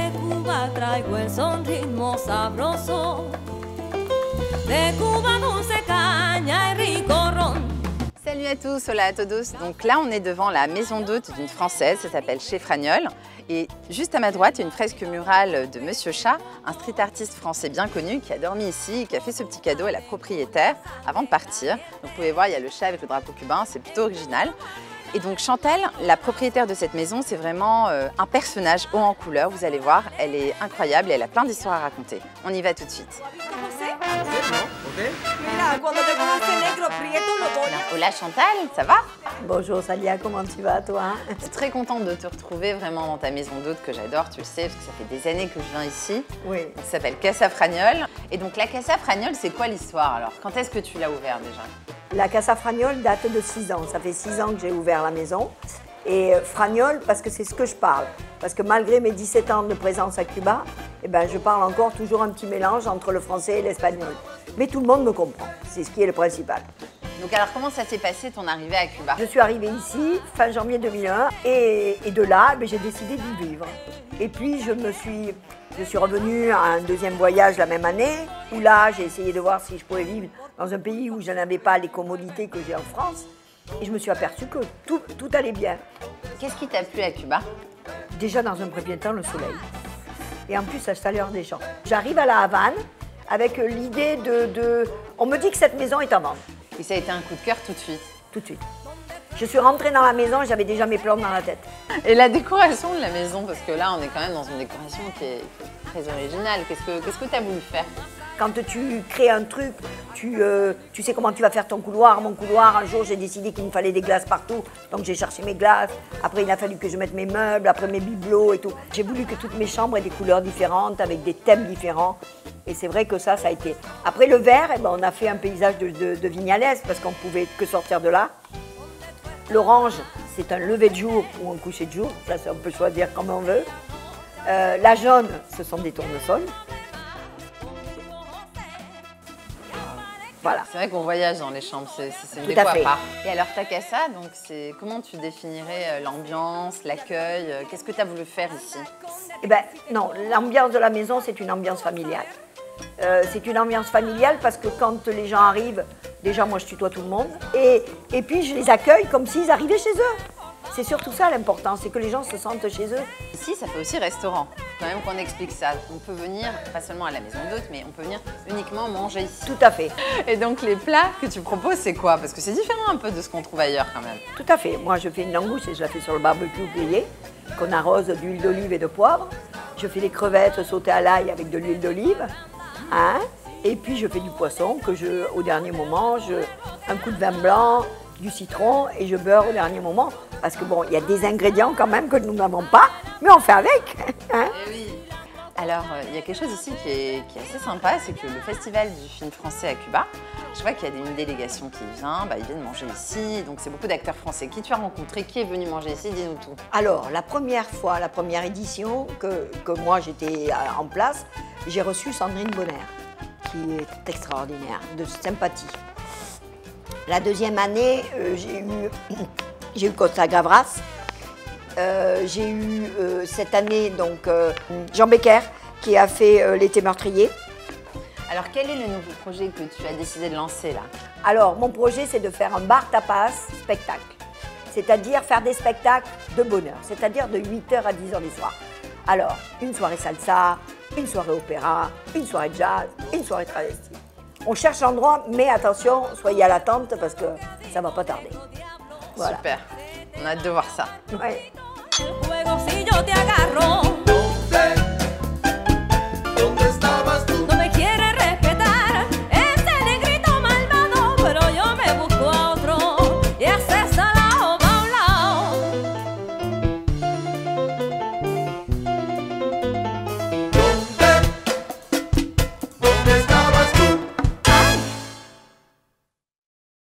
de Cuba traigo el son ritmo sabroso. De Cuba dulce caña y rico ron. Salut à tous, hola a todos. Donc là, on est devant la maison d'hôte d'une Française, ça s'appelle Chez Fragnol. Et juste à ma droite, il y a une fresque murale de Monsieur Chat, un street artiste français bien connu qui a dormi ici et qui a fait ce petit cadeau à la propriétaire avant de partir. Donc vous pouvez voir, il y a le chat avec le drapeau cubain, c'est plutôt original. Et donc Chantal, la propriétaire de cette maison, c'est vraiment un personnage haut en couleur, vous allez voir, elle est incroyable et elle a plein d'histoires à raconter. On y va tout de suite. Hola Chantal, ça va? Bonjour Salia, comment tu vas toi? Je suis très contente de te retrouver vraiment dans ta maison d'hôte que j'adore, tu le sais, parce que ça fait des années que je viens ici. Oui. Ça s'appelle Casa Fragnol. Et donc la Casa Fragnol, c'est quoi l'histoire alors? Quand est-ce que tu l'as ouvert déjà? La Casa Fragnol date de 6 ans, ça fait 6 ans que j'ai ouvert la maison. Et Fragnol, parce que c'est ce que je parle. Parce que malgré mes 17 ans de présence à Cuba, eh ben, je parle encore toujours un petit mélange entre le français et l'espagnol. Mais tout le monde me comprend, c'est ce qui est le principal. Donc alors comment ça s'est passé ton arrivée à Cuba? Je suis arrivée ici fin janvier 2001 et de là, j'ai décidé d'y vivre. Et puis je suis revenue à un deuxième voyage la même année où là j'ai essayé de voir si je pouvais vivre dans un pays où je n'avais pas les commodités que j'ai en France. Et je me suis aperçue que tout allait bien. Qu'est-ce qui t'a plu à Cuba? Déjà dans un premier temps le soleil. Et en plus la chaleur des gens. J'arrive à la Havane avec l'idée On me dit que cette maison est à vendre. Et ça a été un coup de cœur tout de suite? Tout de suite. Je suis rentrée dans la maison et j'avais déjà mes plans dans la tête. Et la décoration de la maison, parce que là on est quand même dans une décoration qui est très originale. Qu'est-ce que tu as voulu faire? Quand tu crées un truc, tu sais comment tu vas faire ton couloir. Mon couloir, un jour j'ai décidé qu'il me fallait des glaces partout, donc j'ai cherché mes glaces. Après il a fallu que je mette mes meubles, après mes bibelots et tout. J'ai voulu que toutes mes chambres aient des couleurs différentes, avec des thèmes différents. Et c'est vrai que ça a été... Après le vert, eh ben, on a fait un paysage de Vignales, parce qu'on ne pouvait que sortir de là. L'orange, c'est un lever de jour ou un coucher de jour, ça on peut choisir comme on veut. La jaune, ce sont des tournesols. Voilà. C'est vrai qu'on voyage dans les chambres, c'est une Tout déco à fait. à part. Et alors ta casa, donc comment tu définirais l'ambiance, l'accueil? Qu'est-ce que tu as voulu faire ici? Eh ben non, l'ambiance de la maison, c'est une ambiance familiale. C'est une ambiance familiale parce que quand les gens arrivent, déjà moi je tutoie tout le monde, et puis je les accueille comme s'ils arrivaient chez eux. C'est surtout ça l'important, c'est que les gens se sentent chez eux. Ici, ça fait aussi restaurant. Il faut quand même qu'on explique ça. On peut venir, pas seulement à la maison d'hôte, mais on peut venir uniquement manger ici. Tout à fait. Et donc les plats que tu proposes, c'est quoi? Parce que c'est différent un peu de ce qu'on trouve ailleurs quand même. Tout à fait. Moi je fais une langouste et je la fais sur le barbecue grillé, qu'on arrose d'huile d'olive et de poivre. Je fais des crevettes sautées à l'ail avec de l'huile d'olive. Hein? Et puis je fais du poisson que au dernier moment, un coup de vin blanc, du citron et je beurre au dernier moment. Parce que bon, il y a des ingrédients quand même que nous n'avons pas, mais on fait avec. Hein? Eh oui. Alors, il y a quelque chose aussi qui est assez sympa, c'est que le festival du film français à Cuba, je vois qu'il y a une délégation qui vient, ils viennent manger ici, donc c'est beaucoup d'acteurs français. Qui tu as rencontré? Qui est venu manger ici? Dis-nous tout. Alors, la première fois, la première édition que moi j'étais en place, j'ai reçu Sandrine Bonner, qui est extraordinaire, de sympathie. La deuxième année, j'ai eu Costa Gavras. J'ai eu cette année donc Jean Becker qui a fait L'été meurtrier. Alors quel est le nouveau projet que tu as décidé de lancer là? Alors mon projet c'est de faire un bar tapas spectacle. C'est-à-dire faire des spectacles de bonheur, c'est-à-dire de 8h à 10h du soir. Alors une soirée salsa, une soirée opéra, une soirée jazz, une soirée travesti. On cherche l'endroit, mais attention, soyez à l'attente parce que ça va pas tarder. Voilà. Super, on a hâte de voir ça. Ouais. El juego si yo te agarro.